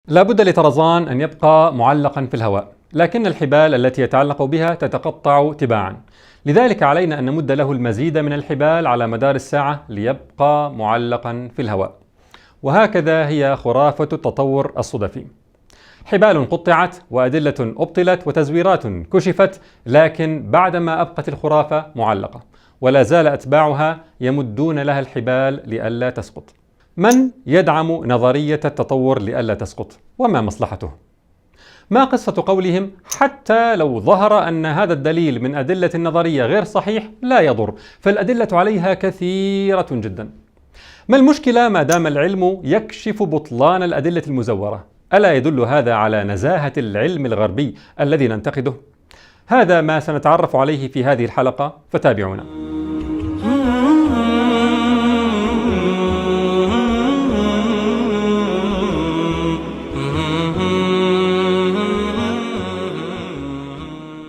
لا بد لطرزان أن يبقى معلقا في الهواء، لكن الحبال التي يتعلق بها تتقطع تباعا. لذلك علينا أن نمد له المزيد من الحبال على مدار الساعة ليبقى معلقا في الهواء. وهكذا هي خرافة التطور الصدفي. حبال قطعت وأدلة أبطلت وتزويرات كشفت، لكن بعدما أبقت الخرافة معلقة ولا زال أتباعها يمدون لها الحبال لئلا تسقط. من يدعم نظرية التطور لئلا تسقط؟ وما مصلحته؟ ما قصة قولهم حتى لو ظهر أن هذا الدليل من أدلة النظرية غير صحيح لا يضر، فالأدلة عليها كثيرة جدا؟ ما المشكلة ما دام العلم يكشف بطلان الأدلة المزورة؟ ألا يدل هذا على نزاهة العلم الغربي الذي ننتقده؟ هذا ما سنتعرف عليه في هذه الحلقة، فتابعونا.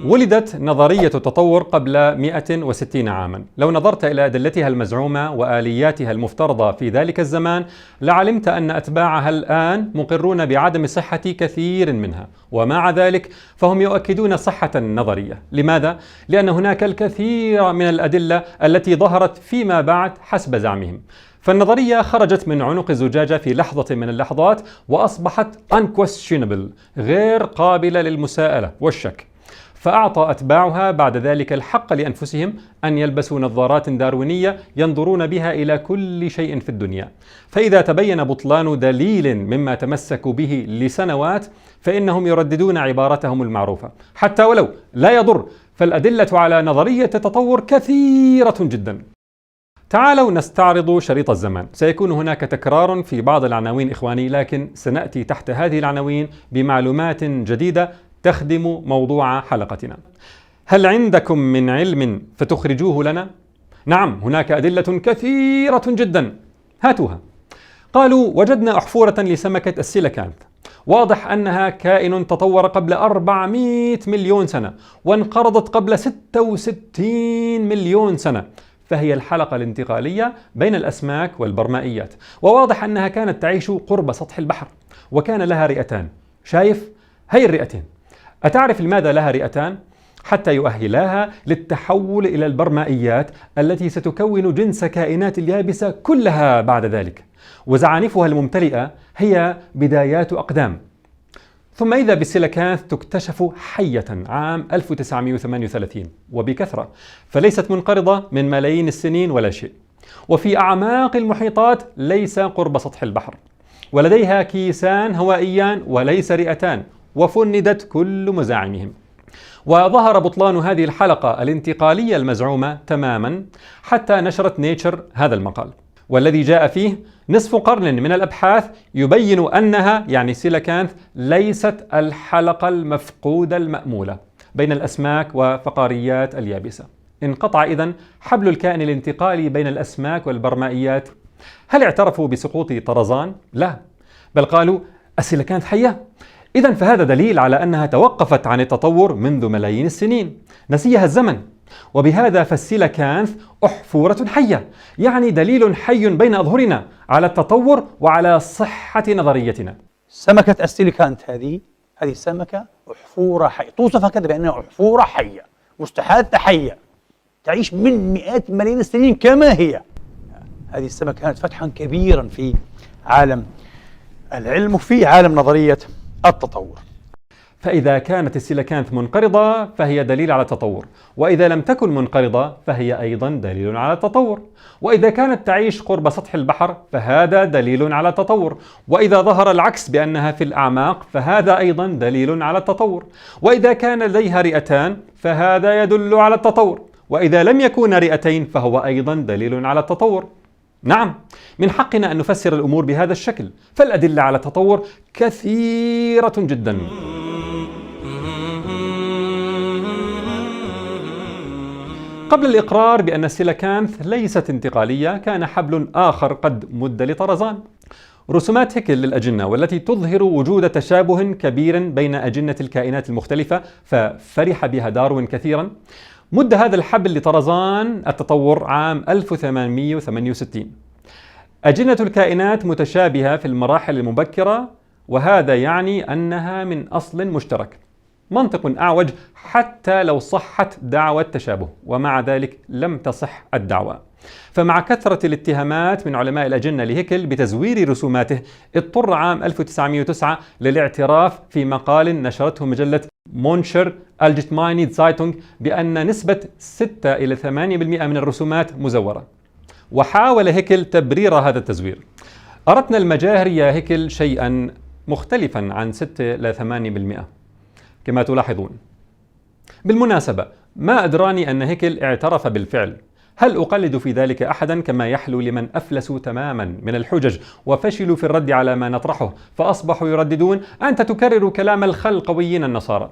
ولدت نظرية التطور قبل 160 عاما. لو نظرت إلى أدلتها المزعومة وآلياتها المفترضة في ذلك الزمان لعلمت أن أتباعها الآن مقرون بعدم صحة كثير منها، ومع ذلك فهم يؤكدون صحة النظرية. لماذا؟ لأن هناك الكثير من الأدلة التي ظهرت فيما بعد حسب زعمهم. فالنظرية خرجت من عنق الزجاجة في لحظة من اللحظات وأصبحت unquestionable، غير قابلة للمساءلة والشك. فأعطى أتباعها بعد ذلك الحق لأنفسهم أن يلبسوا نظارات داروينية ينظرون بها إلى كل شيء في الدنيا. فإذا تبين بطلان دليل مما تمسكوا به لسنوات فإنهم يرددون عبارتهم المعروفة حتى ولو لا يضر، فالأدلة على نظرية التطور كثيرة جدا. تعالوا نستعرض شريط الزمان. سيكون هناك تكرار في بعض العناوين إخواني، لكن سنأتي تحت هذه العناوين بمعلومات جديدة تخدم موضوع حلقتنا. هل عندكم من علم فتخرجوه لنا؟ نعم، هناك أدلة كثيرة جدا، هاتوها. قالوا وجدنا أحفورة لسمكة السيليكانث، واضح أنها كائن تطور قبل 400 مليون سنة وانقرضت قبل 66 مليون سنة، فهي الحلقة الانتقالية بين الأسماك والبرمائيات، وواضح أنها كانت تعيش قرب سطح البحر وكان لها رئتان. شايف؟ هي الرئتين. أتعرف لماذا لها رئتان؟ حتى يؤهلاها للتحول إلى البرمائيات التي ستكون جنس كائنات اليابسة كلها بعد ذلك، وزعانفها الممتلئة هي بدايات أقدام. ثم إذا بالسيليكانث تكتشف حية عام 1938 وبكثرة، فليست منقرضة من ملايين السنين ولا شيء، وفي أعماق المحيطات ليس قرب سطح البحر، ولديها كيسان هوائيان وليس رئتان، وفندت كل مزاعمهم. وظهر بطلان هذه الحلقة الانتقالية المزعومة تماما حتى نشرت نيتشر هذا المقال، والذي جاء فيه نصف قرن من الأبحاث يبين أنها يعني سيليكانث ليست الحلقة المفقودة المأمولة بين الأسماك وفقاريات اليابسة. انقطع إذن حبل الكائن الانتقالي بين الأسماك والبرمائيات. هل اعترفوا بسقوط طرزان؟ لا، بل قالوا السيليكانث حية. إذن فهذا دليل على أنها توقفت عن التطور منذ ملايين السنين، نسيها الزمن. وبهذا فالسيليكانث أحفورة حية، يعني دليل حي بين أظهرنا على التطور وعلى صحة نظريتنا. سمكة السيليكانث هذه سمكة أحفورة حية، توصف هكذا بأنها أحفورة حية مستحاثة حية تعيش من مئات ملايين السنين كما هي. هذه السمكة كانت فتحا كبيرا في عالم العلم وفي عالم نظرية التطور. فإذا كانت السيليكانث منقرضة فهي دليل على التطور، وإذا لم تكن منقرضة فهي أيضا دليل على التطور، وإذا كانت تعيش قرب سطح البحر فهذا دليل على التطور، وإذا ظهر العكس بأنها في الأعماق فهذا أيضا دليل على التطور، وإذا كان لديها رئتان فهذا يدل على التطور، وإذا لم يكن رئتين فهو أيضا دليل على التطور. نعم، من حقنا أن نفسر الأمور بهذا الشكل، فالأدلة على التطور كثيرة جدا. قبل الإقرار بأن السيليكانث ليست انتقالية كان حبل آخر قد مد لطرزان، رسومات هيكل للأجنة، والتي تظهر وجود تشابه كبير بين أجنة الكائنات المختلفة، ففرح بها داروين كثيرا. مد هذا الحبل لطرزان التطور عام 1868. أجنة الكائنات متشابهة في المراحل المبكرة وهذا يعني أنها من أصل مشترك. منطق أعوج حتى لو صحت دعوى التشابه، ومع ذلك لم تصح الدعوى. فمع كثرة الاتهامات من علماء الأجنة لهيكل بتزوير رسوماته، اضطر عام 1909 للاعتراف في مقال نشرته مجلة مونشر الجتمايني زايتونغ بأن نسبة 6 إلى 8% من الرسومات مزورة. وحاول هيكل تبرير هذا التزوير. أردنا المجاهر يا هيكل شيئا مختلفا عن 6 إلى 8% كما تلاحظون. بالمناسبة، ما أدراني أن هيكل اعترف بالفعل. هل أقلد في ذلك أحدا كما يحلو لمن أفلسوا تماما من الحجج وفشلوا في الرد على ما نطرحه فأصبحوا يرددون أنت تكرر كلام الخلقويين النصارى؟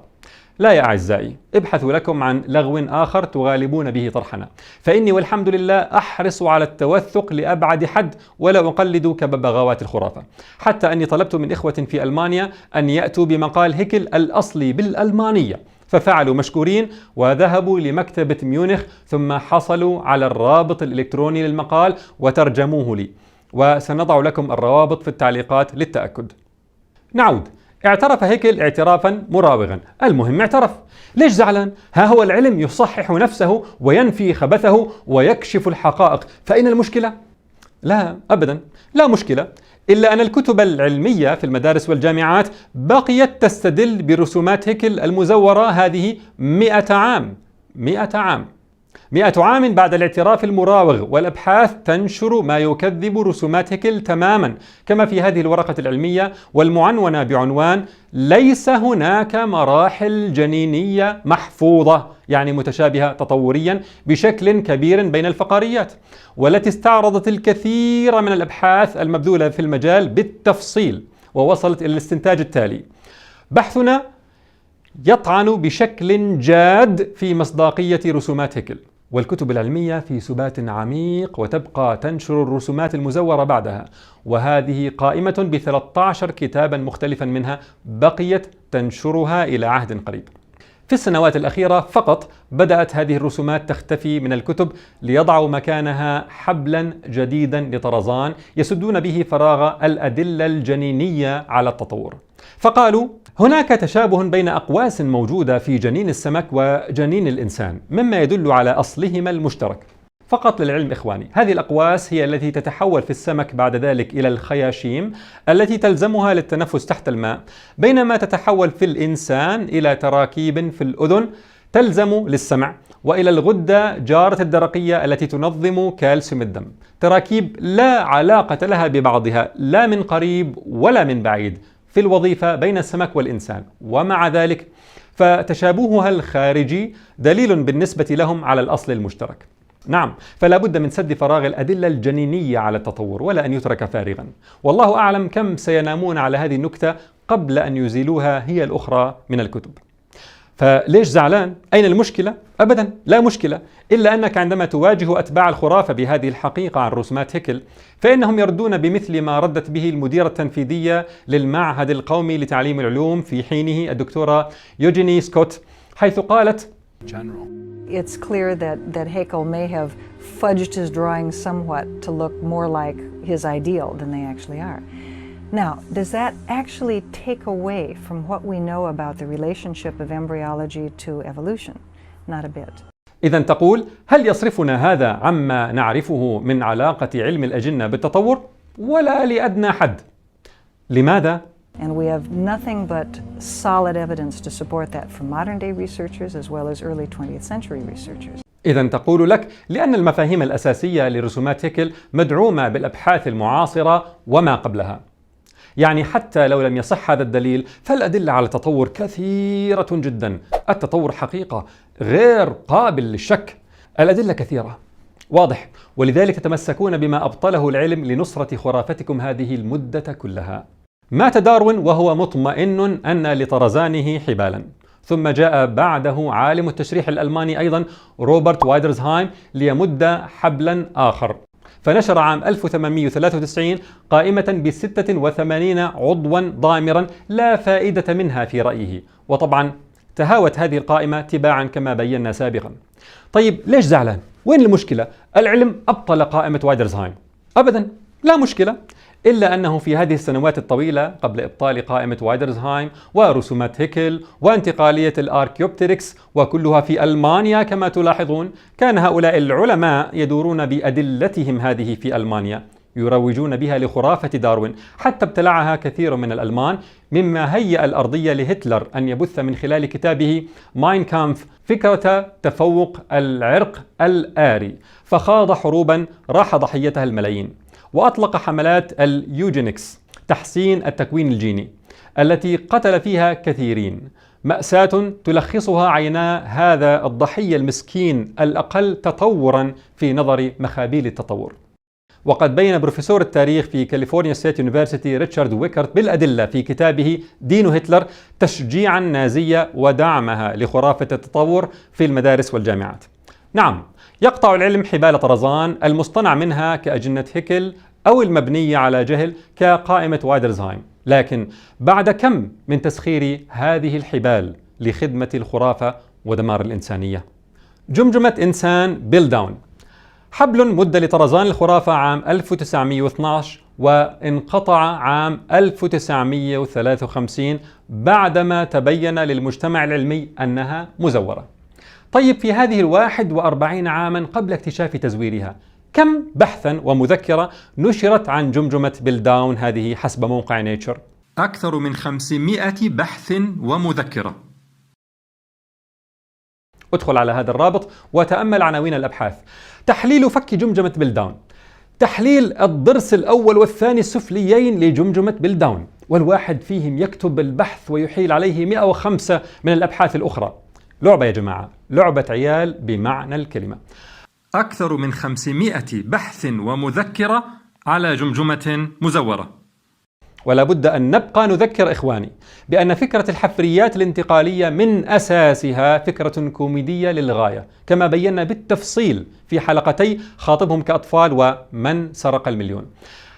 لا يا أعزائي، ابحثوا لكم عن لغو آخر تغالبون به طرحنا، فإني والحمد لله أحرص على التوثق لأبعد حد ولا أقلد كببغاوات الخرافة، حتى أني طلبت من إخوة في ألمانيا أن يأتوا بمقال هيكل الأصلي بالألمانية، ففعلوا مشكورين وذهبوا لمكتبة ميونخ ثم حصلوا على الرابط الإلكتروني للمقال وترجموه لي، وسنضع لكم الروابط في التعليقات للتأكد. نعود. اعترف هيكل اعترافا مراوغا، المهم اعترف. ليش زعلان؟ ها هو العلم يصحح نفسه وينفي خبثه ويكشف الحقائق، فأين المشكلة؟ لا أبدا، لا مشكلة، إلا أن الكتب العلمية في المدارس والجامعات بقيت تستدل برسومات هيكل المزورة هذه 100 عام. 100 عام بعد الاعتراف المراوغ، والأبحاث تنشر ما يكذب رسومات هيكل تماما، كما في هذه الورقة العلمية والمعنونة بعنوان ليس هناك مراحل جنينية محفوظة، يعني متشابهة تطوريا بشكل كبير بين الفقاريات، والتي استعرضت الكثير من الأبحاث المبذولة في المجال بالتفصيل، ووصلت إلى الاستنتاج التالي: بحثنا يطعن بشكل جاد في مصداقية رسومات هيكل، والكتب العلمية في سبات عميق وتبقى تنشر الرسومات المزورة بعدها، وهذه قائمة ب13 كتابا مختلفا منها بقيت تنشرها إلى عهد قريب. في السنوات الأخيرة فقط بدأت هذه الرسومات تختفي من الكتب ليضعوا مكانها حبلا جديدا لطرزان يسدون به فراغ الأدلة الجنينية على التطور. فقالوا هناك تشابه بين أقواس موجودة في جنين السمك وجنين الإنسان مما يدل على أصلهما المشترك. فقط للعلم إخواني، هذه الأقواس هي التي تتحول في السمك بعد ذلك إلى الخياشيم التي تلزمها للتنفس تحت الماء، بينما تتحول في الإنسان إلى تراكيب في الأذن تلزم للسمع، وإلى الغدة جارة الدرقية التي تنظم كالسيوم الدم، تراكيب لا علاقة لها ببعضها لا من قريب ولا من بعيد في الوظيفة بين السمك والإنسان، ومع ذلك فتشابهها الخارجي دليل بالنسبة لهم على الأصل المشترك. نعم، فلا بد من سد فراغ الأدلة الجنينية على التطور ولا أن يترك فارغا، والله أعلم كم سينامون على هذه النكتة قبل أن يزيلوها هي الأخرى من الكتب. فليش زعلان؟ أين المشكلة؟ أبدا لا مشكلة، إلا أنك عندما تواجه أتباع الخرافة بهذه الحقيقة عن رسومات هيكل فإنهم يردون بمثل ما ردت به المديرة التنفيذية للمعهد القومي لتعليم العلوم في حينه الدكتورة يوجيني سكوت، حيث قالت: It's clear that Haeckel may have fudged his drawings somewhat to look more like his ideal than they actually are. Now, does that actually take away from what we know about the relationship of embryology to evolution? Not a bit. إذا تقول هل يصرفنا هذا عما نعرفه من علاقة علم الأجنة بالتطور؟ ولا لأدنى حد. لماذا؟ And we have nothing but solid evidence to support that from modern day researchers as well as early 20th century researchers. إذا تقول لك لأن المفاهيم الأساسية لرسومات هيكل مدعومة بالأبحاث المعاصرة وما قبلها. يعني حتى لو لم يصح هذا الدليل فالأدلة على التطور كثيرة جدا، التطور حقيقة غير قابل للشك، الأدلة كثيرة واضح، ولذلك تتمسكون بما أبطله العلم لنصرة خرافتكم هذه المدة كلها. مات داروين وهو مطمئن أن لطرزانه حبالا، ثم جاء بعده عالم التشريح الألماني أيضا روبرت وايدرزهايم ليمد حبلا آخر، فنشر عام 1893 قائمة ب86 عضوا ضامرا لا فائدة منها في رأيه، وطبعا تهاوت هذه القائمة تباعا كما بينا سابقا. طيب ليش زعلان؟ وين المشكلة؟ العلم أبطل قائمة وايدرزهايم؟ أبدا لا مشكلة، إلا أنه في هذه السنوات الطويلة قبل إبطال قائمة وايدرزهايم ورسومات هيكل وانتقالية الآركيوبتيركس وكلها في ألمانيا كما تلاحظون، كان هؤلاء العلماء يدورون بأدلتهم هذه في ألمانيا، يروجون بها لخرافة داروين، حتى ابتلعها كثير من الألمان، مما هيأ الأرضية لهتلر أن يبث من خلال كتابه ماين كامف فكرة تفوق العرق الآري، فخاض حروبا راح ضحيتها الملايين، وأطلق حملات اليوجينكس تحسين التكوين الجيني التي قتل فيها كثيرين، مأساة تلخصها عينا هذا الضحية المسكين الأقل تطورا في نظر مخابيل التطور. وقد بين بروفيسور التاريخ في كاليفورنيا ستيت يونيفرسيتي ريتشارد ويكرت بالأدلة في كتابه دين هتلر تشجيعا النازية ودعمها لخرافة التطور في المدارس والجامعات. نعم، يقطع العلم حبال طرزان المصطنع منها كأجنة هيكل أو المبنية على جهل كقائمة وايدرزهايم، لكن بعد كم من تسخير هذه الحبال لخدمة الخرافة ودمار الإنسانية؟ جمجمة إنسان بيل داون، حبل مد لطرزان الخرافة عام 1912 وانقطع عام 1953 بعدما تبين للمجتمع العلمي أنها مزورة. طيب في هذه 41 عاما قبل اكتشاف تزويرها، كم بحثا ومذكرة نشرت عن جمجمة بيل داون هذه حسب موقع نيتشر؟ أكثر من 500 بحث ومذكرة. ادخل على هذا الرابط وتأمل عناوين الأبحاث: تحليل فك جمجمة بيل داون، تحليل الضرس الأول والثاني السفليين لجمجمة بيل داون، والواحد فيهم يكتب البحث ويحيل عليه 105 من الأبحاث الأخرى. لعبة يا جماعة، لعبة عيال بمعنى الكلمة. أكثر من 500 بحث ومذكرة على جمجمة مزورة. ولا بد أن نبقى نذكر إخواني بأن فكرة الحفريات الانتقالية من أساسها فكرة كوميدية للغاية، كما بينا بالتفصيل في حلقتي خاطبهم كأطفال ومن سرق المليون،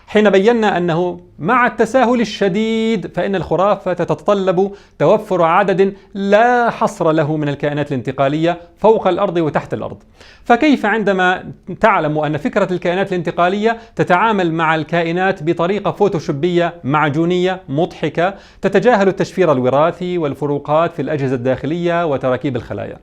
حين بينا أنه مع التساهل الشديد فإن الخرافة تتطلب توفر عدد لا حصر له من الكائنات الانتقالية فوق الأرض وتحت الأرض. فكيف عندما تعلم أن فكرة الكائنات الانتقالية تتعامل مع الكائنات بطريقة فوتوشوبية معجونية مضحكة تتجاهل التشفير الوراثي والفروقات في الأجهزة الداخلية وتراكيب الخلايا؟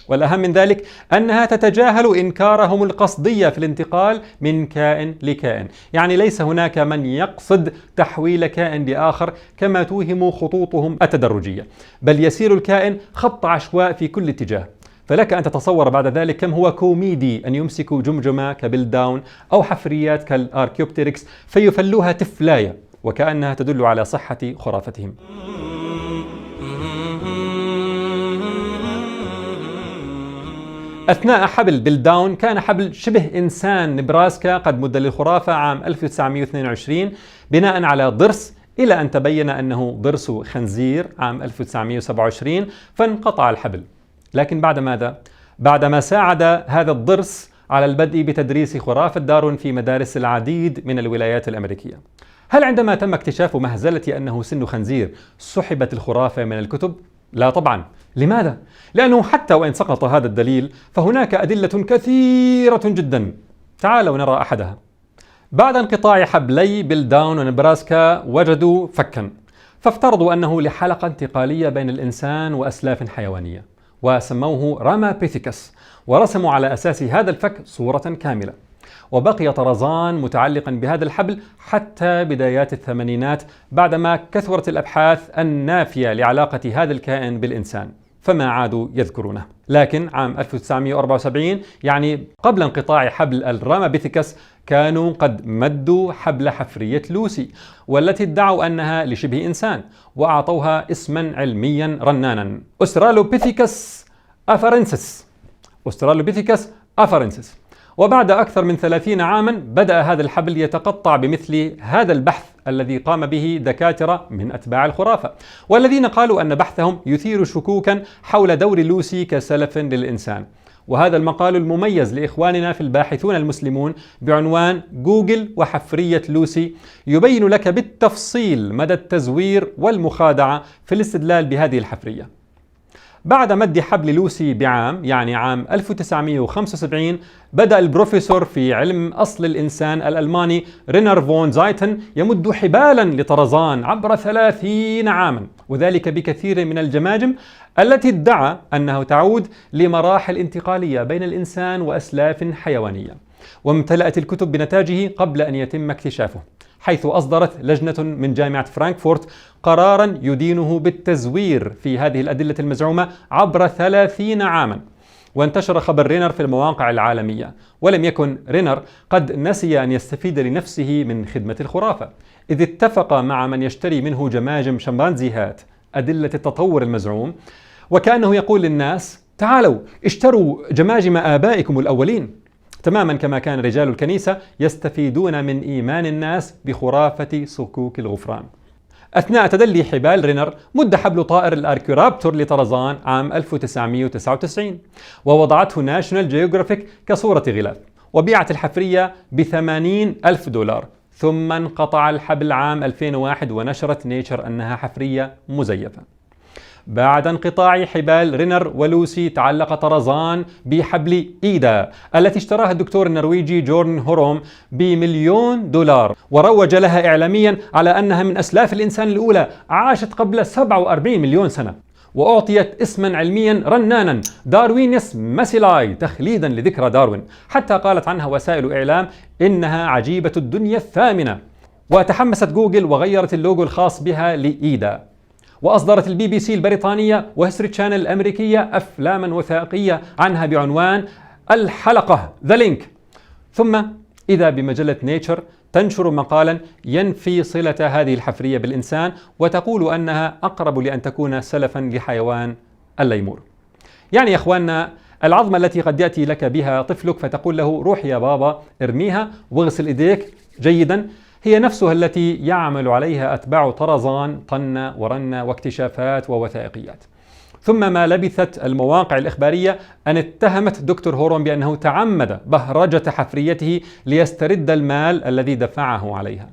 والأهم من ذلك أنها تتجاهل إنكارهم القصدية في الانتقال من كائن لكائن، يعني ليس هناك من يقصد تحويل كائن لآخر كما توهم خطوطهم التدرجية، بل يسير الكائن خط عشواء في كل اتجاه. فلك أن تتصور بعد ذلك كم هو كوميدي أن يمسكوا جمجمة كبيل داون أو حفريات كالآركيوبتيركس فيفلوها تفلاية وكأنها تدل على صحة خرافتهم. أثناء حبل بيل داون كان حبل شبه إنسان نبراسكا قد مد للخرافة عام 1922 بناء على ضرس، إلى أن تبين أنه ضرس خنزير عام 1927 فانقطع الحبل. لكن بعد ماذا؟ بعدما ساعد هذا الضرس على البدء بتدريس خرافة داروين في مدارس العديد من الولايات الأمريكية. هل عندما تم اكتشاف مهزلة أنه سن خنزير سحبت الخرافة من الكتب؟ لا طبعا. لماذا؟ لأنه حتى وإن سقط هذا الدليل فهناك أدلة كثيرة جدا. تعالوا نرى أحدها. بعد انقطاع حبلي بيل داون ونبراسكا وجدوا فكا، فافترضوا أنه لحلقة انتقالية بين الإنسان وأسلاف حيوانية، وسموه رامابيثيكس، ورسموا على أساس هذا الفك صورة كاملة. وبقي طرزان متعلقا بهذا الحبل حتى بدايات الثمانينات بعدما كثرت الأبحاث النافية لعلاقة هذا الكائن بالإنسان، فما عادوا يذكرونه. لكن عام 1974 يعني قبل انقطاع حبل الرامابيثيكس كانوا قد مدوا حبل حفرية لوسي، والتي ادعوا أنها لشبه إنسان، وأعطوها اسما علميا رنانا: أسترالوبيثيكس أفارنسيس. أسترالوبيثيكس أفارنسيس. وبعد أكثر من 30 عاما بدأ هذا الحبل يتقطع بمثل هذا البحث الذي قام به دكاترة من أتباع الخرافة، والذين قالوا أن بحثهم يثير شكوكا حول دور لوسي كسلف للإنسان. وهذا المقال المميز لإخواننا في الباحثون المسلمون بعنوان جوجل وحفرية لوسي يبين لك بالتفصيل مدى التزوير والمخادعة في الاستدلال بهذه الحفرية. بعد مد حبل لوسي بعام، يعني عام 1975، بدأ البروفيسور في علم أصل الإنسان الألماني رينر فون زايتن يمد حبالا لطرزان عبر 30 عاما، وذلك بكثير من الجماجم التي ادعى أنه تعود لمراحل انتقالية بين الإنسان وأسلاف حيوانية. وامتلأت الكتب بنتاجه قبل أن يتم اكتشافه، حيث أصدرت لجنة من جامعة فرانكفورت قرارا يدينه بالتزوير في هذه الأدلة المزعومة عبر 30 عاما. وانتشر خبر رينر في المواقع العالمية، ولم يكن رينر قد نسي أن يستفيد لنفسه من خدمة الخرافة، إذ اتفق مع من يشتري منه جماجم شمبانزيهات أدلة التطور المزعوم، وكأنه يقول للناس: تعالوا اشتروا جماجم آبائكم الأولين، تماما كما كان رجال الكنيسة يستفيدون من إيمان الناس بخرافة صكوك الغفران. أثناء تدلي حبال رينر مد حبل طائر الأركيورابتور لطرزان عام 1999، ووضعته ناشونال جيوغرافيك كصورة غلاف، وبيعت الحفرية ب$80,000، ثم انقطع الحبل عام 2001 ونشرت نيتشر أنها حفرية مزيفة. بعد انقطاع حبال رينر ولوسي تعلق طرزان بحبل إيدا التي اشتراها الدكتور النرويجي جورن هوروم ب$1,000,000، وروج لها إعلاميا على أنها من أسلاف الإنسان الأولى عاشت قبل 47 مليون سنة، وأعطيت اسما علميا رنانا داروينيس ماسيلاي تخليدا لذكرى داروين، حتى قالت عنها وسائل إعلام إنها عجيبة الدنيا الثامنة. وتحمست جوجل وغيرت اللوجو الخاص بها لإيدا، وأصدرت BBC البريطانية وهيستوري تشانل الأمريكية أفلاما وثائقية عنها بعنوان الحلقة ذا لينك. ثم إذا بمجلة نيتشر تنشر مقالا ينفي صلة هذه الحفرية بالإنسان، وتقول أنها أقرب لأن تكون سلفا لحيوان الليمور. يعني يا أخواننا، العظمة التي قد يأتي لك بها طفلك فتقول له: روح يا بابا ارميها واغسل إيديك جيدا، هي نفسها التي يعمل عليها أتباع طرزان طن ورن واكتشافات ووثائقيات. ثم ما لبثت المواقع الإخبارية أن اتهمت دكتور هوروم بأنه تعمد بهرجة حفريته ليسترد المال الذي دفعه عليها.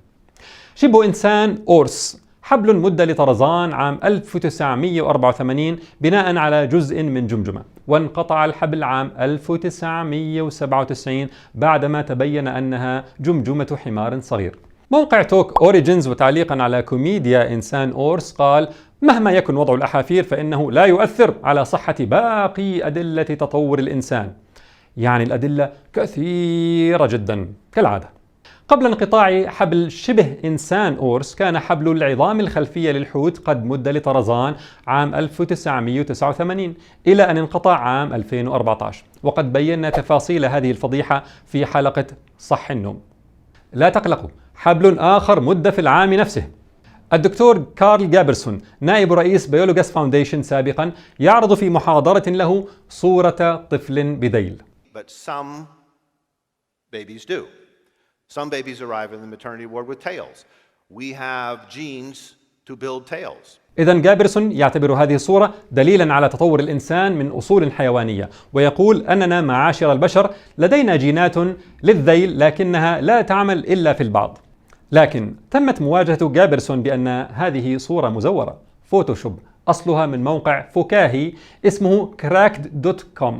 شبه إنسان أورس، حبل مد لطرزان عام 1984 بناء على جزء من جمجمة، وانقطع الحبل عام 1997 بعدما تبين أنها جمجمة حمار صغير. موقع توك أوريجينز وتعليقا على كوميديا إنسان أورس قال: مهما يكن وضع الأحافير فإنه لا يؤثر على صحة باقي أدلة تطور الإنسان. يعني الأدلة كثيرة جدا كالعادة. قبل انقطاع حبل شبه إنسان أورس كان حبل العظام الخلفية للحوت قد مد لطرزان عام 1989 إلى أن انقطع عام 2014، وقد بينا تفاصيل هذه الفضيحة في حلقة صح النوم. لا تقلقوا، حبل آخر مد في العام نفسه. الدكتور كارل جابرسون نائب رئيس بيولوجاس فاونديشن سابقا يعرض في محاضرة له صورة طفل بذيل. But some babies do. Some babies arrive in the maternity ward with tails. We have genes to build tails. إذن جابرسون يعتبر هذه الصورة دليلا على تطور الإنسان من أصول حيوانية، ويقول أننا معاشر البشر لدينا جينات للذيل لكنها لا تعمل إلا في البعض. لكن تمت مواجهة جابرسون بأن هذه صورة مزورة فوتوشوب، أصلها من موقع فكاهي اسمه cracked.com،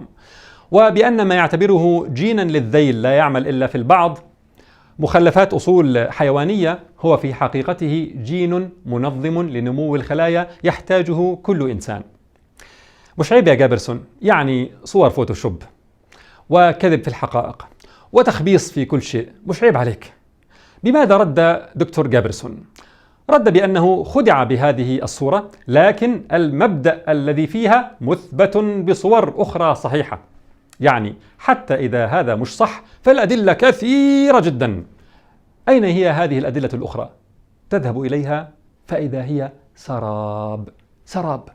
وبأن ما يعتبره جينا للذيل لا يعمل إلا في البعض مخلفات أصول حيوانية هو في حقيقته جين منظم لنمو الخلايا يحتاجه كل إنسان. مش عيب يا جابرسون؟ يعني صور فوتوشوب وكذب في الحقائق وتخبيص في كل شيء، مش عيب عليك؟ بماذا رد دكتور جابرسون؟ رد بأنه خدع بهذه الصورة، لكن المبدأ الذي فيها مثبت بصور أخرى صحيحة. يعني حتى إذا هذا مش صح فالأدلة كثيرة جدا. أين هي هذه الأدلة الأخرى؟ تذهب إليها فإذا هي سراب. سراب.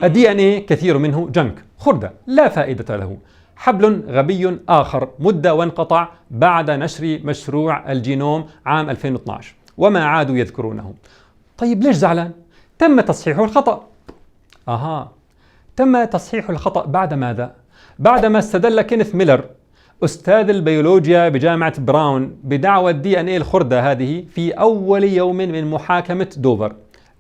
الDNA كثير منه جنك، خردة لا فائدة له. حبل غبي آخر مد وانقطع بعد نشر مشروع الجينوم عام 2012 وما عادوا يذكرونه. طيب ليش زعلان؟ تم تصحيح الخطأ. تم تصحيح الخطأ بعد ماذا؟ بعدما استدل كينيث ميلر أستاذ البيولوجيا بجامعة براون بدعوى DNA الخردة هذه في أول يوم من محاكمة دوفر.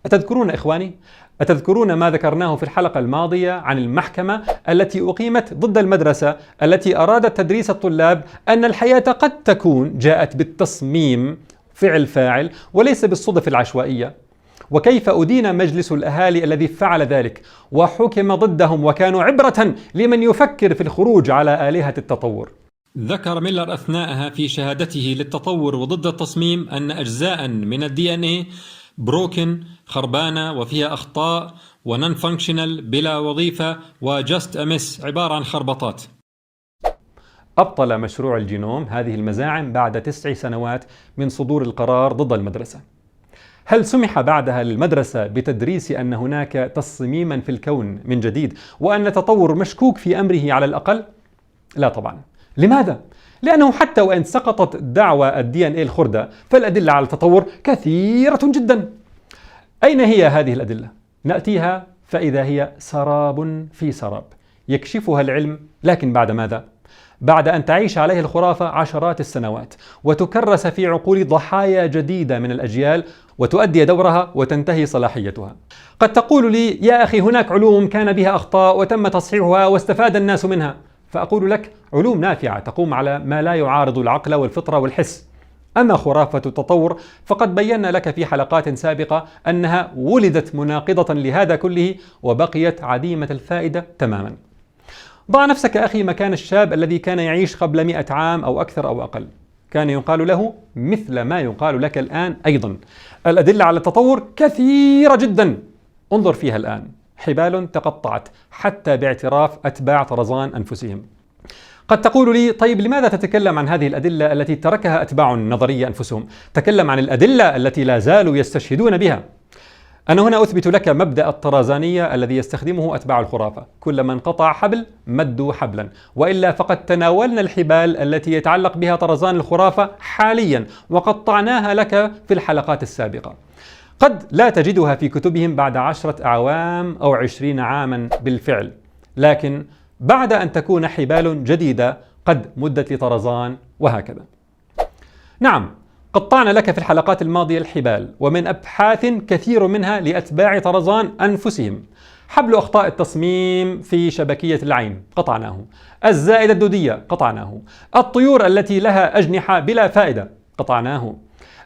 أتذكرون إخواني؟ أتذكرون ما ذكرناه في الحلقة الماضية عن المحكمة التي أقيمت ضد المدرسة التي أرادت تدريس الطلاب أن الحياة قد تكون جاءت بالتصميم فعل فاعل وليس بالصدف العشوائية؟ وكيف أدين مجلس الأهالي الذي فعل ذلك وحكم ضدهم وكانوا عبرة لمن يفكر في الخروج على آلهة التطور. ذكر ميلر أثناءها في شهادته للتطور وضد التصميم أن أجزاء من DNA بروكن خربانة وفيها أخطاء ونون فانكشنال بلا وظيفة وجاست أمس عبارة عن خربطات. أبطل مشروع الجينوم هذه المزاعم بعد 9 سنوات من صدور القرار ضد المدرسة. هل سمح بعدها للمدرسة بتدريس أن هناك تصميما في الكون من جديد وأن التطور مشكوك في أمره على الأقل؟ لا طبعا. لماذا؟ لأنه حتى وإن سقطت دعوى DNA الخردة فالأدلة على التطور كثيرة جدا. أين هي هذه الأدلة؟ نأتيها فإذا هي سراب في سراب يكشفها العلم، لكن بعد ماذا؟ بعد أن تعيش عليه الخرافة عشرات السنوات وتكرس في عقول ضحايا جديدة من الأجيال وتؤدي دورها وتنتهي صلاحيتها. قد تقول لي يا أخي هناك علوم كان بها أخطاء وتم تصحيحها واستفاد الناس منها، فأقول لك علوم نافعة تقوم على ما لا يعارض العقل والفطرة والحس. أما خرافة التطور فقد بينا لك في حلقات سابقة أنها ولدت مناقضة لهذا كله وبقيت عديمة الفائدة تماما. ضع نفسك أخي مكان الشاب الذي كان يعيش قبل 100 عام أو أكثر أو أقل. كان يقال له مثل ما يقال لك الآن أيضا: الأدلة على التطور كثيرة جدا. انظر فيها الآن، حبال تقطعت حتى باعتراف أتباع طرزان أنفسهم. قد تقول لي طيب لماذا تتكلم عن هذه الأدلة التي تركها أتباع النظرية أنفسهم؟ تكلم عن الأدلة التي لا زالوا يستشهدون بها. أنا هنا أثبت لك مبدأ الطرزانية الذي يستخدمه أتباع الخرافة: كلما انقطع حبل مدوا حبلا، وإلا فقد تناولنا الحبال التي يتعلق بها طرزان الخرافة حاليا وقطعناها لك في الحلقات السابقة. قد لا تجدها في كتبهم بعد 10 أعوام أو 20 عاما بالفعل، لكن بعد أن تكون حبال جديدة قد مدت لطرزان، وهكذا. نعم، قطعنا لك في الحلقات الماضية الحبال، ومن أبحاث كثير منها لأتباع طرزان أنفسهم. حبل أخطاء التصميم في شبكية العين قطعناه، الزائدة الدودية قطعناه، الطيور التي لها أجنحة بلا فائدة قطعناه،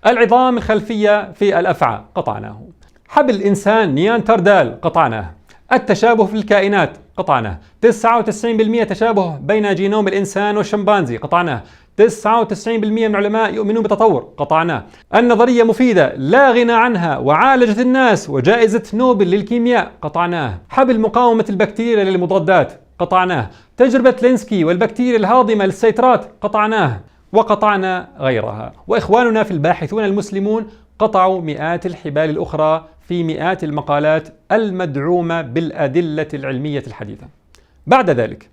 العظام الخلفية في الأفعى قطعناه، حبل الإنسان نياندرتال قطعناه، التشابه في الكائنات قطعناه، 99% تشابه بين جينوم الإنسان والشمبانزي قطعناه، 99% من العلماء يؤمنون بالتطور قطعناه، النظرية مفيدة لا غنى عنها وعالجت الناس وجائزة نوبل للكيمياء قطعناه، حبل مقاومة البكتيريا للمضادات قطعناه، تجربة لينسكي والبكتيريا الهاضمة للسيترات قطعناه، وقطعنا غيرها. وإخواننا في الباحثون المسلمون قطعوا مئات الحبال الأخرى في مئات المقالات المدعومة بالأدلة العلمية الحديثة. بعد ذلك،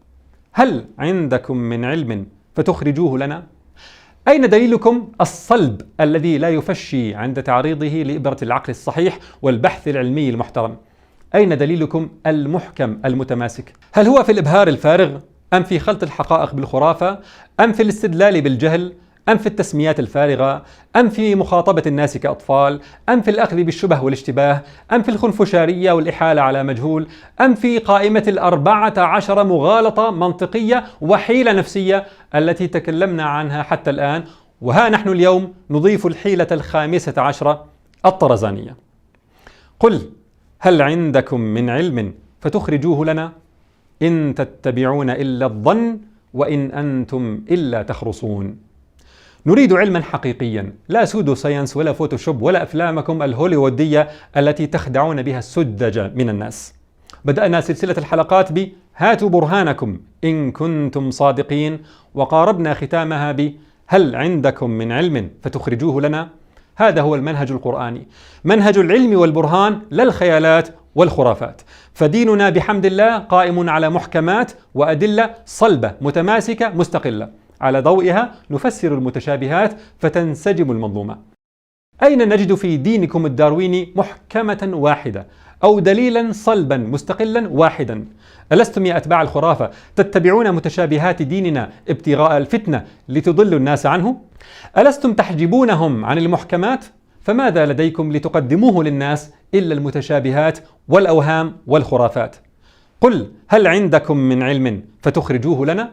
هل عندكم من علم فتخرجوه لنا؟ أين دليلكم الصلب الذي لا يفشي عند تعريضه لإبرة العقل الصحيح والبحث العلمي المحترم؟ أين دليلكم المحكم المتماسك؟ هل هو في الإبهار الفارغ؟ أم في خلط الحقائق بالخرافة؟ أم في الاستدلال بالجهل؟ أم في التسميات الفارغة؟ أم في مخاطبة الناس كأطفال؟ أم في الأخذ بالشبه والاشتباه؟ أم في الخنفشارية والإحالة على مجهول؟ أم في قائمة 14 مغالطة منطقية وحيلة نفسية التي تكلمنا عنها حتى الآن؟ وها نحن اليوم نضيف الحيلة 15 الطرزانية. قل هل عندكم من علم فتخرجوه لنا؟ إن تتبعون إلا الظن وإن أنتم إلا تخرصون. نريد علما حقيقيا، لا سودو ساينس ولا فوتوشوب ولا أفلامكم الهوليوودية التي تخدعون بها السذج من الناس. بدأنا سلسلة الحلقات ب هاتوا برهانكم إن كنتم صادقين، وقاربنا ختامها ب هل عندكم من علم فتخرجوه لنا؟ هذا هو المنهج القرآني، منهج العلم والبرهان لا الخيالات والخرافات. فديننا بحمد الله قائم على محكمات وأدلة صلبة متماسكة مستقلة، على ضوئها نفسر المتشابهات فتنسجم المنظومة. أين نجد في دينكم الدارويني محكمة واحدة أو دليلا صلبا مستقلا واحدا. ألستم يا أتباع الخرافة تتبعون متشابهات ديننا ابتغاء الفتنة لتضلوا الناس عنه؟ ألستم تحجبونهم عن المحكمات؟ فماذا لديكم لتقدموه للناس إلا المتشابهات والأوهام والخرافات؟ قل هل عندكم من علم فتخرجوه لنا؟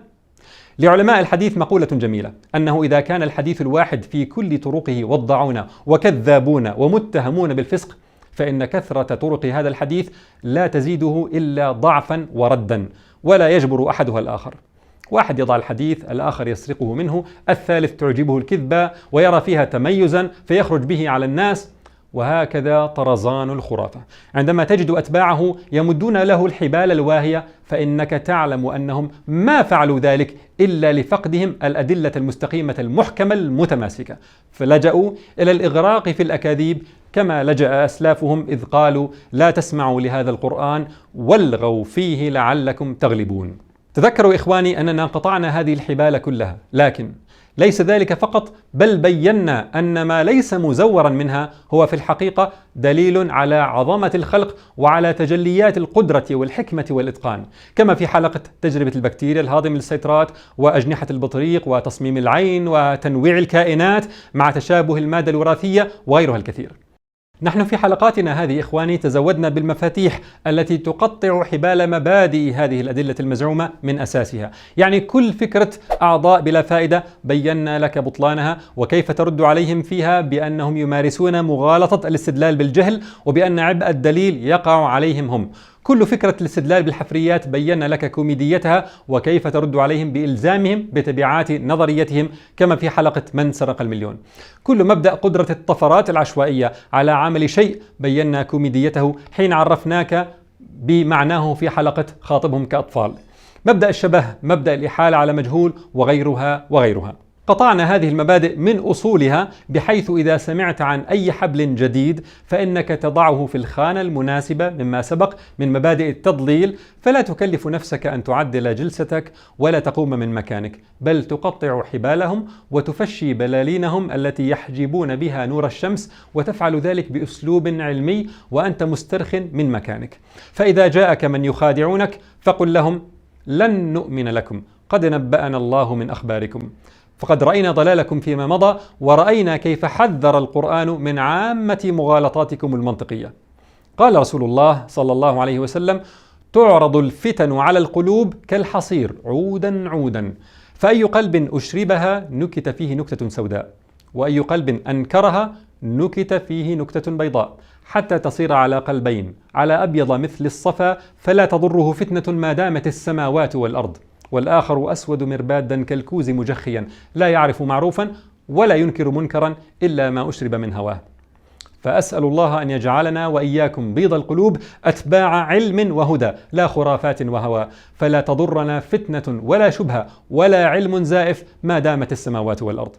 لعلماء الحديث مقولة جميلة، أنه إذا كان الحديث الواحد في كل طرقه وضعون وكذابون ومتهمون بالفسق، فإن كثرة طرق هذا الحديث لا تزيده إلا ضعفا وردا، ولا يجبر أحدها الآخر. واحد يضع الحديث، الآخر يسرقه منه، الثالث تعجبه الكذبة ويرى فيها تميزا فيخرج به على الناس، وهكذا طرزان الخرافة. عندما تجد أتباعه يمدون له الحبال الواهية، فإنك تعلم أنهم ما فعلوا ذلك إلا لفقدهم الأدلة المستقيمة المحكمة المتماسكة، فلجأوا إلى الإغراق في الأكاذيب كما لجأ أسلافهم إذ قالوا لا تسمعوا لهذا القرآن والغوا فيه لعلكم تغلبون. تذكروا إخواني أننا قطعنا هذه الحبال كلها، لكن ليس ذلك فقط، بل بينا أن ما ليس مزورا منها هو في الحقيقة دليل على عظمة الخلق وعلى تجليات القدرة والحكمة والإتقان، كما في حلقة تجربة البكتيريا الهاضمة للسيطرات وأجنحة البطريق وتصميم العين وتنويع الكائنات مع تشابه المادة الوراثية وغيرها الكثير. نحن في حلقاتنا هذه إخواني تزودنا بالمفاتيح التي تقطع حبال مبادئ هذه الأدلة المزعومة من أساسها، يعني كل فكرة أعضاء بلا فائدة بينا لك بطلانها وكيف ترد عليهم فيها بأنهم يمارسون مغالطة الاستدلال بالجهل وبأن عبء الدليل يقع عليهم هم. كل فكرة الاستدلال بالحفريات بينا لك كوميديتها وكيف ترد عليهم بإلزامهم بتبعات نظريتهم كما في حلقة من سرق المليون. كل مبدأ قدرة الطفرات العشوائية على عمل شيء بينا كوميديته حين عرفناك بمعناه في حلقة خاطبهم كأطفال. مبدأ الشبه، مبدأ الإحالة على مجهول وغيرها وغيرها. قطعنا هذه المبادئ من أصولها، بحيث إذا سمعت عن أي حبل جديد فإنك تضعه في الخانة المناسبة مما سبق من مبادئ التضليل، فلا تكلف نفسك أن تعدل جلستك ولا تقوم من مكانك، بل تقطع حبالهم وتفشي بلالينهم التي يحجبون بها نور الشمس، وتفعل ذلك بأسلوب علمي وأنت مسترخٍ من مكانك. فإذا جاءك من يخادعونك فقل لهم لن نؤمن لكم، قد نبأنا الله من أخباركم، فقد رأينا ضلالكم فيما مضى ورأينا كيف حذر القرآن من عامة مغالطاتكم المنطقية. قال رسول الله صلى الله عليه وسلم: تعرض الفتن على القلوب كالحصير عودا عودا، فأي قلب أشربها نكت فيه نكتة سوداء، وأي قلب أنكرها نكت فيه نكتة بيضاء، حتى تصير على قلبين على أبيض مثل الصفا، فلا تضره فتنة ما دامت السماوات والأرض، والآخر أسود مربادا كالكوز مجخيا، لا يعرف معروفا ولا ينكر منكرا إلا ما أشرب من هواه. فأسأل الله أن يجعلنا وإياكم بيض القلوب أتباع علم وهدى، لا خرافات وهوى، فلا تضرنا فتنة ولا شبهة ولا علم زائف ما دامت السماوات والأرض.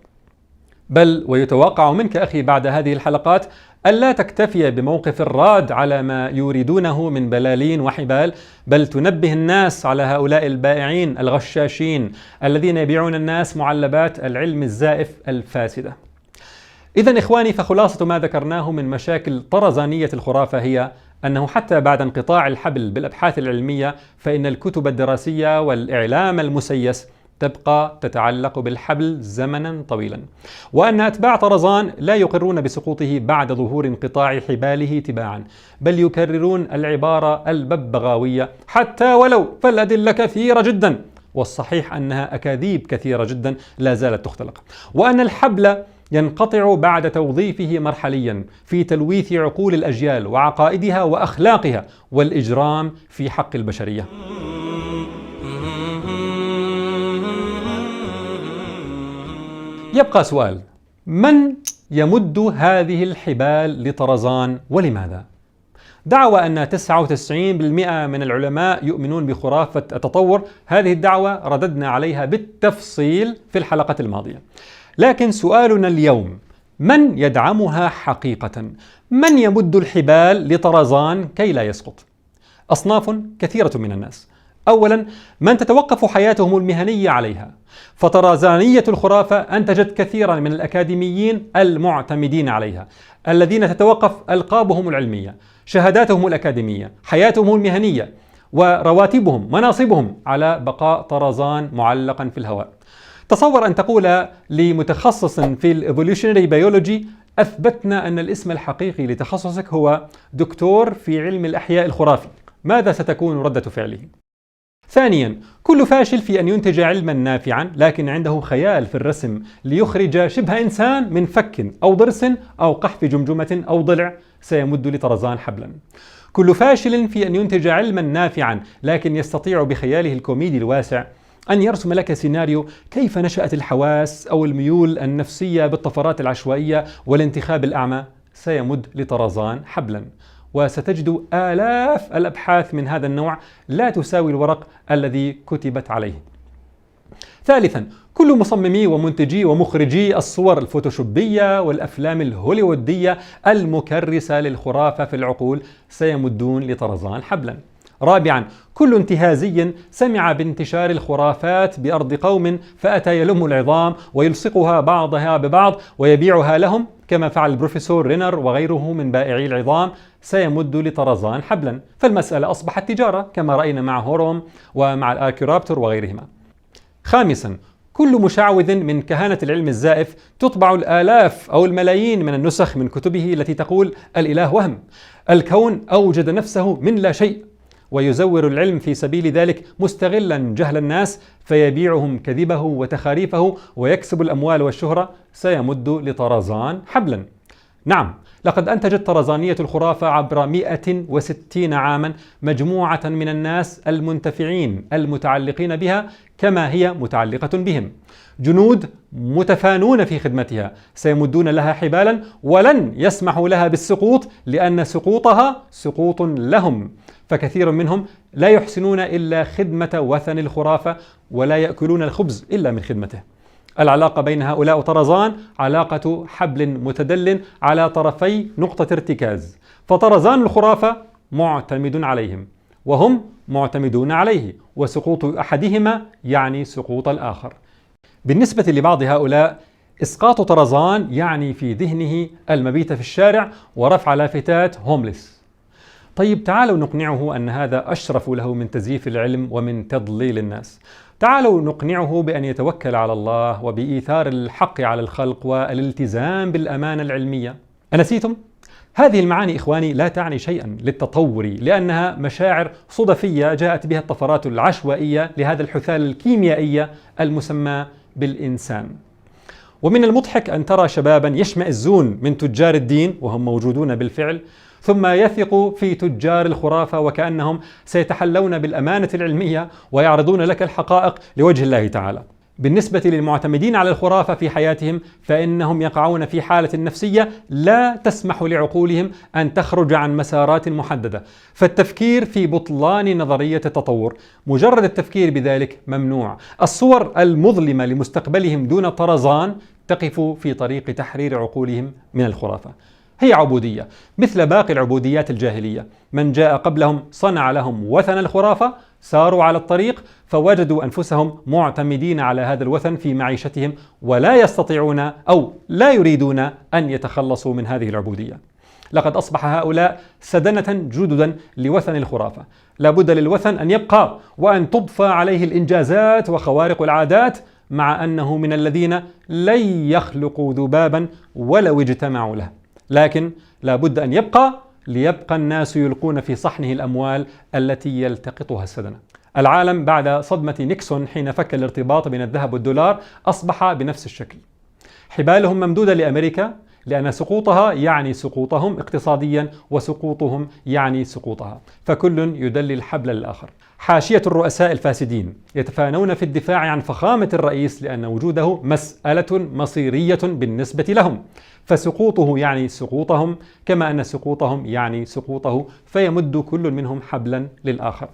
بل ويتوقع منك أخي بعد هذه الحلقات ألا تكتفي بموقف الراد على ما يريدونه من بلالين وحبال، بل تنبه الناس على هؤلاء البائعين الغشاشين الذين يبيعون الناس معلبات العلم الزائف الفاسدة. إذن إخواني، فخلاصة ما ذكرناه من مشاكل طرزانية الخرافة هي أنه حتى بعد انقطاع الحبل بالأبحاث العلمية فإن الكتب الدراسية والإعلام المسيس تبقى تتعلق بالحبل زمنا طويلا، وأن أتباع طرزان لا يقرون بسقوطه بعد ظهور انقطاع حباله تباعا، بل يكررون العبارة الببغاوية حتى ولو، فالأدلة كثيرة جدا، والصحيح أنها أكاذيب كثيرة جدا لا زالت تختلق، وأن الحبل ينقطع بعد توظيفه مرحليا في تلويث عقول الأجيال وعقائدها وأخلاقها والإجرام في حق البشرية. يبقى سؤال: من يمد هذه الحبال لطرزان ولماذا؟ دعوى أن 99% من العلماء يؤمنون بخرافة التطور، هذه الدعوة رددنا عليها بالتفصيل في الحلقة الماضية، لكن سؤالنا اليوم: من يدعمها حقيقة؟ من يمد الحبال لطرزان كي لا يسقط؟ أصناف كثيرة من الناس. أولا، من تتوقف حياتهم المهنية عليها، فطرزانية الخرافة أنتجت كثيرا من الأكاديميين المعتمدين عليها، الذين تتوقف ألقابهم العلمية، شهاداتهم الأكاديمية، حياتهم المهنية ورواتبهم مناصبهم على بقاء طرزان معلقا في الهواء. تصور أن تقول لمتخصص في الإيفولوشنري بيولوجي: أثبتنا أن الاسم الحقيقي لتخصصك هو دكتور في علم الأحياء الخرافي. ماذا ستكون ردة فعله؟ ثانيا، كل فاشل في أن ينتج علما نافعا لكن عنده خيال في الرسم ليخرج شبه إنسان من فك أو ضرس أو قحف جمجمة أو ضلع سيمد لطرزان حبلا. كل فاشل في أن ينتج علما نافعا لكن يستطيع بخياله الكوميدي الواسع أن يرسم لك سيناريو كيف نشأت الحواس أو الميول النفسية بالطفرات العشوائية والانتخاب الأعمى سيمد لطرزان حبلا. وستجد آلاف الأبحاث من هذا النوع لا تساوي الورق الذي كتبت عليه. ثالثا، كل مصممي ومنتجي ومخرجي الصور الفوتوشوبية والأفلام الهوليوودية المكرسة للخرافة في العقول سيمدون لطرزان حبلا. رابعا، كل انتهازي سمع بانتشار الخرافات بأرض قوم فأتى يلم العظام ويلصقها بعضها ببعض ويبيعها لهم كما فعل البروفيسور رينر وغيره من بائعي العظام سيمد لطرزان حبلا. فالمسألة أصبحت تجارة كما رأينا مع هوروم ومع الآركيورابتور وغيرهما. خامسا، كل مشعوذ من كهنة العلم الزائف تطبع الآلاف أو الملايين من النسخ من كتبه التي تقول الإله وهم، الكون أوجد نفسه من لا شيء، ويزور العلم في سبيل ذلك مستغلا جهل الناس فيبيعهم كذبه وتخاريفه ويكسب الأموال والشهرة سيمد لطرزان حبلا. نعم، لقد أنتجت طرزانية الخرافة عبر 160 عاما مجموعة من الناس المنتفعين المتعلقين بها كما هي متعلقة بهم، جنود متفانون في خدمتها سيمدون لها حبالا ولن يسمحوا لها بالسقوط لأن سقوطها سقوط لهم، فكثير منهم لا يحسنون إلا خدمة وثن الخرافة ولا يأكلون الخبز إلا من خدمته. العلاقة بين هؤلاء وطرزان علاقة حبل متدل على طرفي نقطة ارتكاز، فطرزان الخرافة معتمد عليهم وهم معتمدون عليه، وسقوط أحدهما يعني سقوط الآخر. بالنسبة لبعض هؤلاء إسقاط طرزان يعني في ذهنه المبيت في الشارع ورفع لافتات هومليس. طيب تعالوا نقنعه أن هذا أشرف له من تزييف العلم ومن تضليل الناس. تعالوا نقنعه بأن يتوكل على الله وبإيثار الحق على الخلق والالتزام بالأمانة العلمية. أنسيتم؟ هذه المعاني إخواني لا تعني شيئا للتطور لأنها مشاعر صدفية جاءت بها الطفرات العشوائية لهذا الحثال الكيميائية المسمى بالإنسان. ومن المضحك أن ترى شبابا يشمئزون من تجار الدين وهم موجودون بالفعل ثم يثقوا في تجار الخرافة وكأنهم سيتحلون بالأمانة العلمية ويعرضون لك الحقائق لوجه الله تعالى. بالنسبة للمعتمدين على الخرافة في حياتهم فإنهم يقعون في حالة نفسية لا تسمح لعقولهم أن تخرج عن مسارات محددة، فالتفكير في بطلان نظرية التطور مجرد التفكير بذلك ممنوع. الصور المظلمة لمستقبلهم دون طرزان تقف في طريق تحرير عقولهم من الخرافة. هي عبودية مثل باقي العبوديات الجاهلية، من جاء قبلهم صنع لهم وثن الخرافة، ساروا على الطريق فوجدوا أنفسهم معتمدين على هذا الوثن في معيشتهم ولا يستطيعون أو لا يريدون أن يتخلصوا من هذه العبودية. لقد أصبح هؤلاء سدنة جددا لوثن الخرافة، لابد للوثن أن يبقى وأن تضفى عليه الإنجازات وخوارق العادات، مع أنه من الذين لن يخلقوا ذبابا ولو اجتمعوا له، لكن لابد أن يبقى ليبقى الناس يلقون في صحنه الأموال التي يلتقطها السدنة. العالم بعد صدمة نيكسون حين فك الارتباط بين الذهب والدولار أصبح بنفس الشكل. حبالهم ممدودة لأمريكا لأن سقوطها يعني سقوطهم اقتصاديا وسقوطهم يعني سقوطها، فكل يدلي الحبل للآخر. حاشية الرؤساء الفاسدين يتفانون في الدفاع عن فخامة الرئيس لأن وجوده مسألة مصيرية بالنسبة لهم، فسقوطه يعني سقوطهم كما أن سقوطهم يعني سقوطه، فيمد كل منهم حبلا للآخر.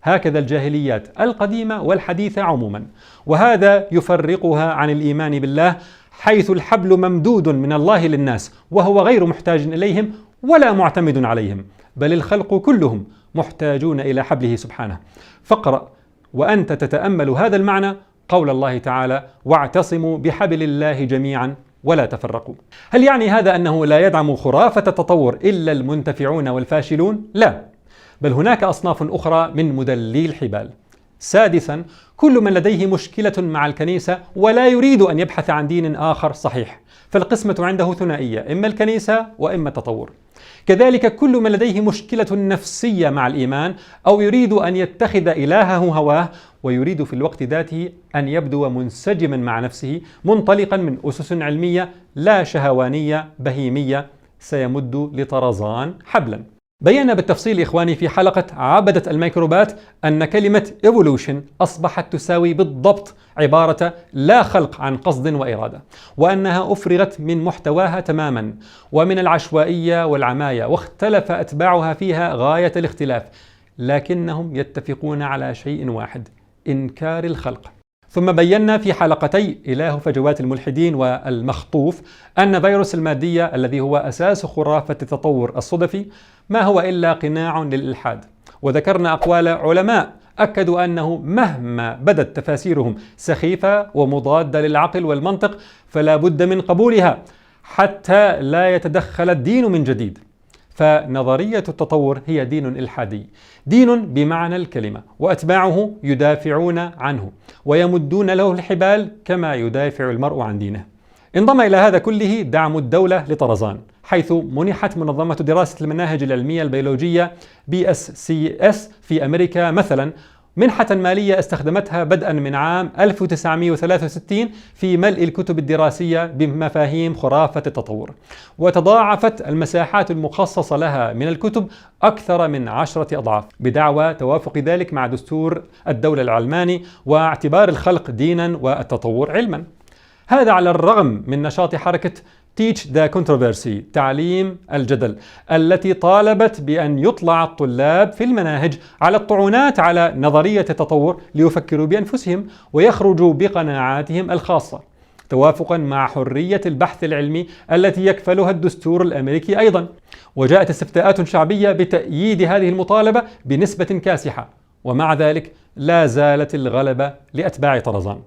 هكذا الجاهليات القديمة والحديثة عموما، وهذا يفرقها عن الإيمان بالله، حيث الحبل ممدود من الله للناس وهو غير محتاج إليهم ولا معتمد عليهم، بل الخلق كلهم محتاجون إلى حبله سبحانه. فاقرأ وأنت تتأمل هذا المعنى قول الله تعالى: واعتصموا بحبل الله جميعا ولا تفرقوا. هل يعني هذا أنه لا يدعم خرافة التطور إلا المنتفعون والفاشلون؟ لا، بل هناك أصناف أخرى من مدلي الحبال. سادسا، كل من لديه مشكلة مع الكنيسة ولا يريد أن يبحث عن دين آخر صحيح، فالقسمة عنده ثنائية، إما الكنيسة وإما التطور. كذلك كل من لديه مشكلة نفسية مع الإيمان أو يريد أن يتخذ إلهه هواه ويريد في الوقت ذاته أن يبدو منسجما مع نفسه منطلقا من أسس علمية لا شهوانية بهيمية، سيمد لطرزان حبلا. بينا بالتفصيل إخواني في حلقة عبدة الميكروبات أن كلمة evolution أصبحت تساوي بالضبط عبارة لا خلق عن قصد وإرادة، وأنها أفرغت من محتواها تماما ومن العشوائية والعماية، واختلف أتباعها فيها غاية الاختلاف، لكنهم يتفقون على شيء واحد: إنكار الخلق. ثم بينا في حلقتي إله فجوات الملحدين والمخطوف أن فيروس المادية الذي هو أساس خرافة التطور الصدفي ما هو إلا قناع للإلحاد، وذكرنا أقوال علماء أكدوا أنه مهما بدت تفاسيرهم سخيفة ومضادة للعقل والمنطق فلا بد من قبولها حتى لا يتدخل الدين من جديد. فنظرية التطور هي دين إلحادي، دين بمعنى الكلمة، وأتباعه يدافعون عنه ويمدون له الحبال كما يدافع المرء عن دينه. انضم إلى هذا كله دعم الدولة لطرزان، حيث منحت منظمة دراسة المناهج العلمية البيولوجية BSCS في أمريكا مثلا منحة مالية استخدمتها بدءا من عام 1963 في ملء الكتب الدراسية بمفاهيم خرافة التطور، وتضاعفت المساحات المخصصة لها من الكتب أكثر من 10 أضعاف بدعوى توافق ذلك مع دستور الدولة العلماني واعتبار الخلق دينا والتطور علما. هذا على الرغم من نشاط حركة Teach the Controversy، تعليم الجدل، التي طالبت بأن يطلع الطلاب في المناهج على الطعونات على نظرية التطور ليفكروا بأنفسهم ويخرجوا بقناعاتهم الخاصة، توافقا مع حرية البحث العلمي التي يكفلها الدستور الأمريكي أيضا. وجاءت استفتاءات شعبية بتأييد هذه المطالبة بنسبة كاسحة، ومع ذلك لا زالت الغلبة لأتباع طرزان.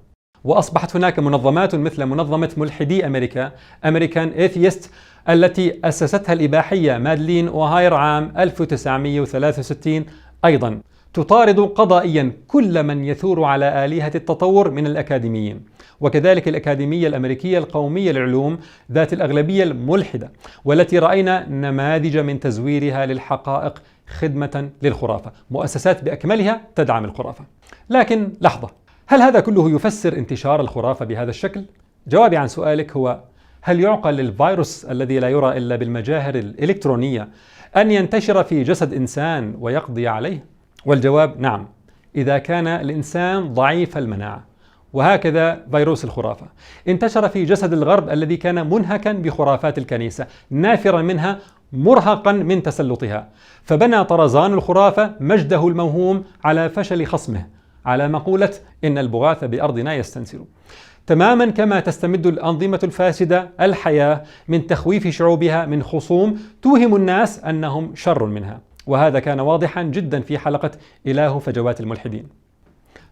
وأصبحت هناك منظمات مثل منظمة ملحدي أمريكا American Atheist التي أسستها الإباحية مادلين أوهاير عام 1963 أيضا تطارد قضائيا كل من يثور على آلهة التطور من الأكاديميين، وكذلك الأكاديمية الأمريكية القومية للعلوم ذات الأغلبية الملحدة، والتي رأينا نماذج من تزويرها للحقائق خدمة للخرافة، مؤسسات بأكملها تدعم الخرافة. لكن لحظة، هل هذا كله يفسر انتشار الخرافة بهذا الشكل؟ جوابي عن سؤالك هو: هل يعقل للفيروس الذي لا يرى إلا بالمجاهر الإلكترونية أن ينتشر في جسد إنسان ويقضي عليه؟ والجواب نعم، إذا كان الإنسان ضعيف المناعة. وهكذا فيروس الخرافة انتشر في جسد الغرب الذي كان منهكا بخرافات الكنيسة، نافرا منها، مرهقا من تسلطها، فبنى طرزان الخرافة مجده الموهوم على فشل خصمه، على مقولة إن البغاث بأرضنا يستنسر، تماما كما تستمد الأنظمة الفاسدة الحياة من تخويف شعوبها من خصوم توهم الناس أنهم شر منها. وهذا كان واضحا جدا في حلقة إله فجوات الملحدين.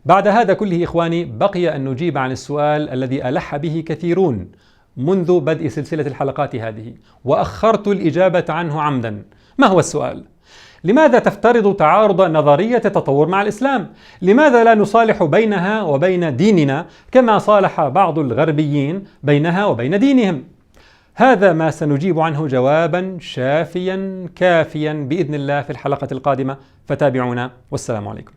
بعد هذا كله إخواني بقي أن نجيب عن السؤال الذي ألح به كثيرون منذ بدء سلسلة الحلقات هذه، وأخرت الإجابة عنه عمدا. ما هو السؤال؟ لماذا تفترض تعارض نظرية التطور مع الإسلام؟ لماذا لا نصالح بينها وبين ديننا كما صالح بعض الغربيين بينها وبين دينهم؟ هذا ما سنجيب عنه جوابا شافيا كافيا بإذن الله في الحلقة القادمة، فتابعونا والسلام عليكم.